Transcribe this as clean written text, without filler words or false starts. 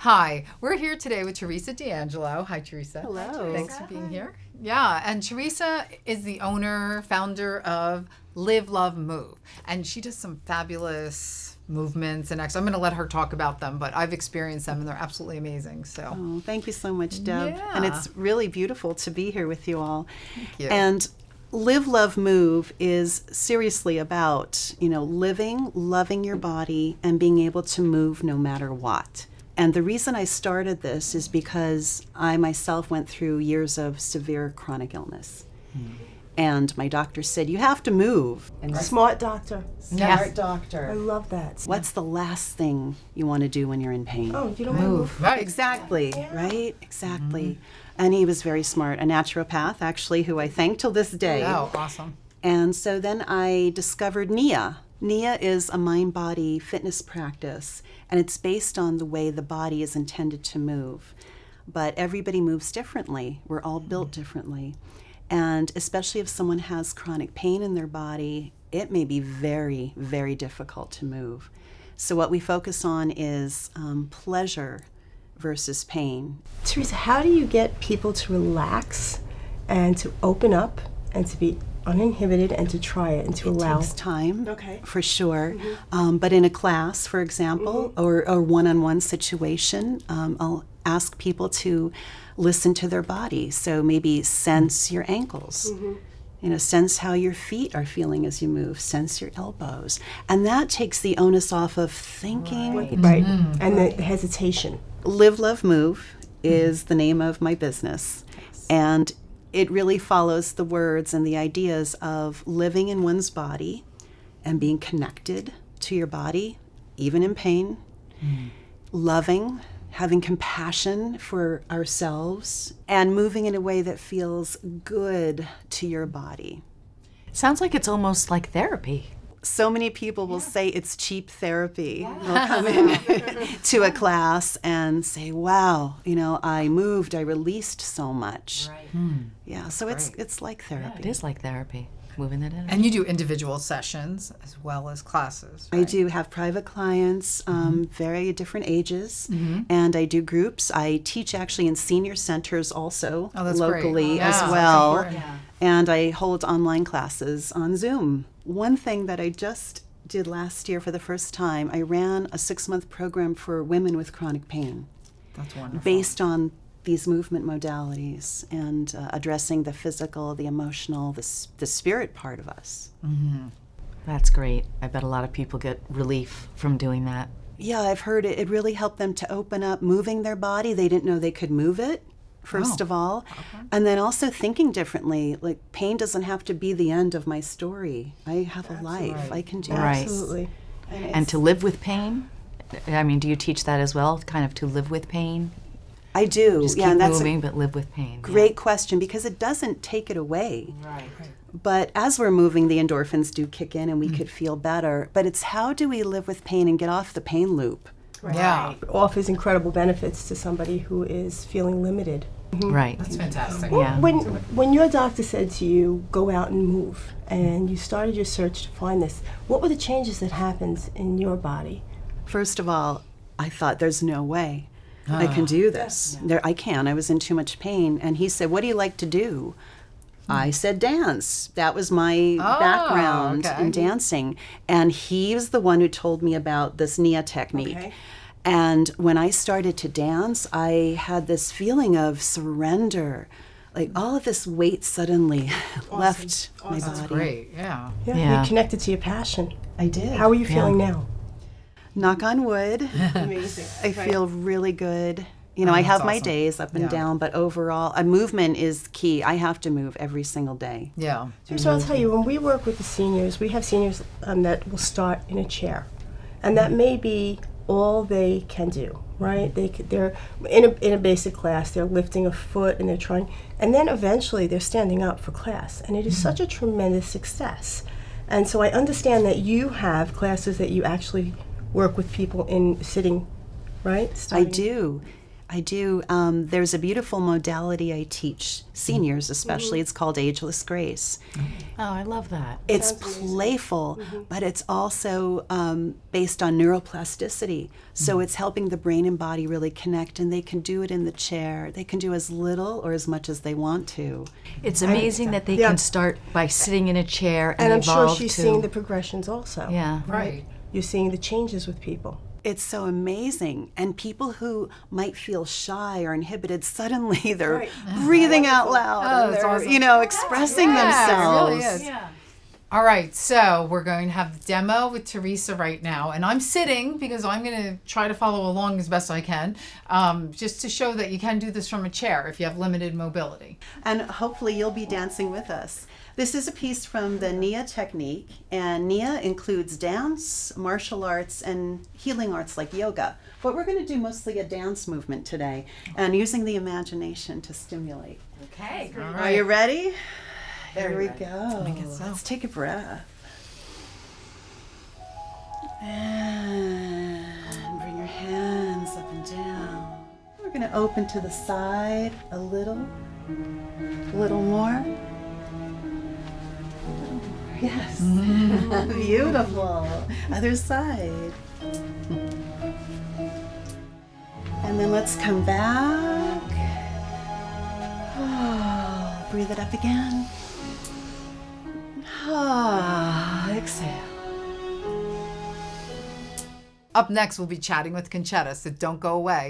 Hi, we're here today with Teresa D'Angelo. Hi, Teresa. Hello. Thanks for being here. Yeah, and Teresa is the owner, founder of Live, Love, Move. And she does some fabulous movements and I'm going to let her talk about them, but I've experienced them and they're absolutely amazing. So, Oh, thank you so much, Deb. Yeah. And it's really beautiful to be here with you all. Thank you. And Live, Love, Move is seriously about, living, loving your body and being able to move no matter what. And the reason I started this is because I myself went through years of severe chronic illness. And my doctor said, you have to move. And smart doctor. Smart doctor. I love that. What's the last thing you want to do when you're in pain? Oh, you don't move. Right. Exactly, right? Exactly. And he was very smart, a naturopath, actually, who I thank till this day. Oh, awesome. And so then I discovered NIA. NIA is a mind-body fitness practice, and it's based on the way the body is intended to move. But everybody moves differently. We're all built differently. And especially if someone has chronic pain in their body, it may be very, very difficult to move. So what we focus on is pleasure versus pain. Teresa, how do you get people to relax and to open up and to be uninhibited and to try it and to allow? It takes time, Okay. for sure. But in a class, for example, or a one-on-one situation, I'll ask people to listen to their body. So maybe sense your ankles. Sense how your feet are feeling as you move. Sense your elbows. And that takes the onus off of thinking. Right. And the hesitation. Live, Love, Move is the name of my business. And it really follows the words and the ideas of living in one's body and being connected to your body, even in pain, loving, having compassion for ourselves, and moving in a way that feels good to your body. Sounds like it's almost like therapy. So many people will say it's cheap therapy. They'll come in to a class and say, wow, I moved, I released so much. Right. Yeah, so it's like therapy. It is like therapy, moving it in. And you do individual sessions as well as classes, I right? do have private clients, very different ages, and I do groups. I teach actually in senior centers also, Oh, that's great. locally Yeah, as that's well. important. And I hold online classes on Zoom. One thing that I just did last year for the first time, I ran a 6-month program for women with chronic pain That's wonderful. based on these movement modalities and addressing the physical, the emotional, the spirit part of us. That's great. I bet a lot of people get relief from doing that. Yeah, I've heard it really helped them to open up moving their body. They didn't know they could move it, first Oh, of all. And then also thinking differently. Like, pain doesn't have to be the end of my story. I have a life. I can do Right. this. Absolutely. And to live with pain? I mean, do you teach that as well? Kind of to live with pain? I do. Just yeah, keep and that's moving, a but live with pain. great question because it doesn't take it away. Right. But as we're moving, the endorphins do kick in and we could feel better. But it's how do we live with pain and get off the pain loop? Yeah, It offers incredible benefits to somebody who is feeling limited. Right. that's fantastic. Yeah. When your doctor said to you, go out and move, and you started your search to find this, what were the changes that happened in your body? First of all, I thought there's no way I can do this. I can. I was in too much pain. And he said, what do you like to do? I said dance. That was my background okay. in dancing. And he was the one who told me about this NIA technique. Okay. And when I started to dance, I had this feeling of surrender. Like all of this weight suddenly left my That's body. great, yeah. Yeah. You connected to your passion. I did. How are you feeling now? Knock on wood. Amazing. I feel really good. I that's have my awesome. days up and Yeah. down, but overall, a movement is key. I have to move every single day. Yeah. So I'll tell you, when we work with the seniors, we have seniors that will start in a chair, and that may be all they can do, right? They're in a basic class, they're lifting a foot and they're trying, and then eventually they're standing up for class, and it is such a tremendous success. And so I understand that you have classes that you actually work with people in sitting, right? I do. I do. There's a beautiful modality I teach seniors, especially. It's called Ageless Grace. Oh, I love that. It's playful, but it's also based on neuroplasticity. So it's helping the brain and body really connect, and they can do it in the chair. They can do as little or as much as they want to. It's amazing that they Yeah. can start by sitting in a chair and And I'm sure evolve she's to. seeing the progressions also. Yeah. Right. You're seeing the changes with people. It's so amazing. And people who might feel shy or inhibited, suddenly they're Right. breathing out loud. Oh, and it's they're, awesome. expressing Yeah, themselves. it really is. All right, so we're going to have the demo with Teresa right now, and I'm sitting because I'm going to try to follow along as best I can, just to show that you can do this from a chair if you have limited mobility. And hopefully you'll be dancing with us. This is a piece from the Nia technique, and Nia includes dance, martial arts, and healing arts like yoga. But we're going to do mostly a dance movement today, and using the imagination to stimulate. Okay, all Are right. you ready? Very Here we ready. go. guess so. Let's take a breath. And bring your hands up and down. We're going to open to the side a little more. Yes. Beautiful. Other side. And then let's come back. Oh, breathe it up again. Exhale. Up next, we'll be chatting with Conchetta, so don't go away.